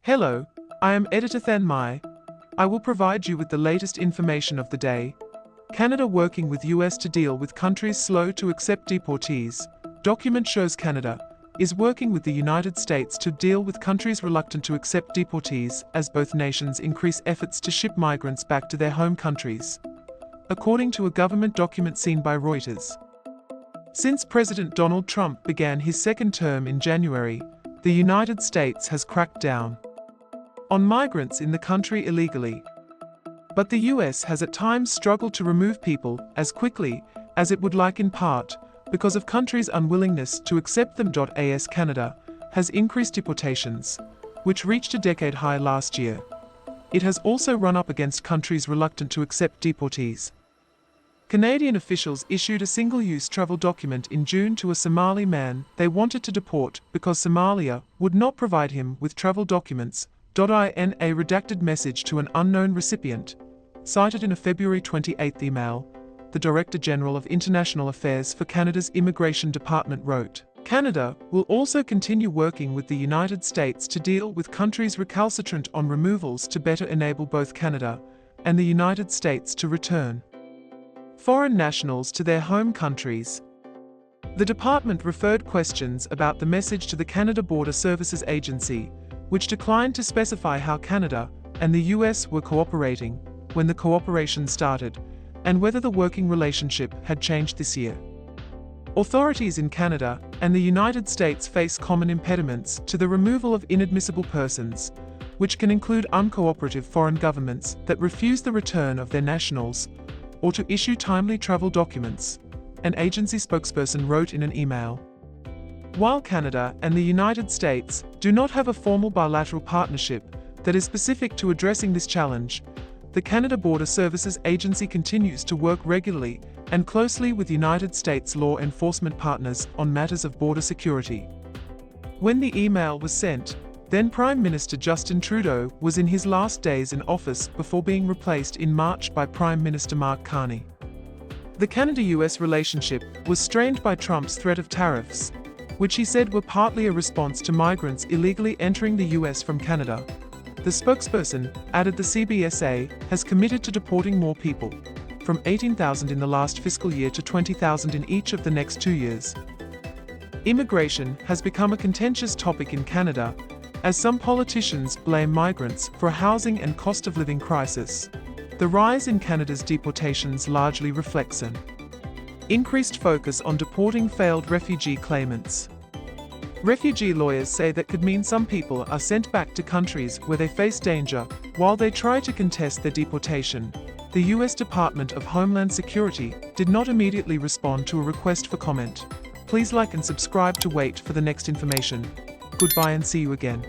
Hello, I am Editor Than Mai. I will provide you with the latest information of the day. Canada working with US to deal with countries slow to accept deportees. Document shows Canada is working with the United States to deal with countries reluctant to accept deportees as both nations increase efforts to ship migrants back to their home countries, according to a government document seen by Reuters. Since President Donald Trump began his second term in January, the United States has cracked down on migrants in the country illegally. But the US has at times struggled to remove people as quickly as it would like, in part because of countries' unwillingness to accept them. As Canada has increased deportations, which reached a decade high last year. It has also run up against countries reluctant to accept deportees. Canadian officials issued a single-use travel document in June to a Somali man they wanted to deport because Somalia would not provide him with travel documents. In a redacted message to an unknown recipient, cited in a February 28 email, the Director General of International Affairs for Canada's Immigration Department wrote, "Canada will also continue working with the United States to deal with countries recalcitrant on removals to better enable both Canada and the United States to return foreign nationals to their home countries." The department referred questions about the message to the Canada Border Services Agency, which declined to specify how Canada and the US were cooperating, when the cooperation started, and whether the working relationship had changed this year. Authorities in Canada and the United States face common impediments to the removal of inadmissible persons, which can include uncooperative foreign governments that refuse the return of their nationals, or to issue timely travel documents, an agency spokesperson wrote in an email. While Canada and the United States do not have a formal bilateral partnership that is specific to addressing this challenge, the Canada Border Services Agency continues to work regularly and closely with United States law enforcement partners on matters of border security. When the email was sent, then Prime Minister Justin Trudeau was in his last days in office before being replaced in March by Prime Minister Mark Carney. The Canada-US relationship was strained by Trump's threat of tariffs, which he said were partly a response to migrants illegally entering the US from Canada. The spokesperson added the CBSA has committed to deporting more people, from 18,000 in the last fiscal year to 20,000 in each of the next 2 years. Immigration has become a contentious topic in Canada, as some politicians blame migrants for a housing and cost of living crisis. The rise in Canada's deportations largely reflects an increased focus on deporting failed refugee claimants. Refugee lawyers say that could mean some people are sent back to countries where they face danger while they try to contest their deportation. The US Department of Homeland Security did not immediately respond to a request for comment. Please like and subscribe to wait for the next information. Goodbye and see you again.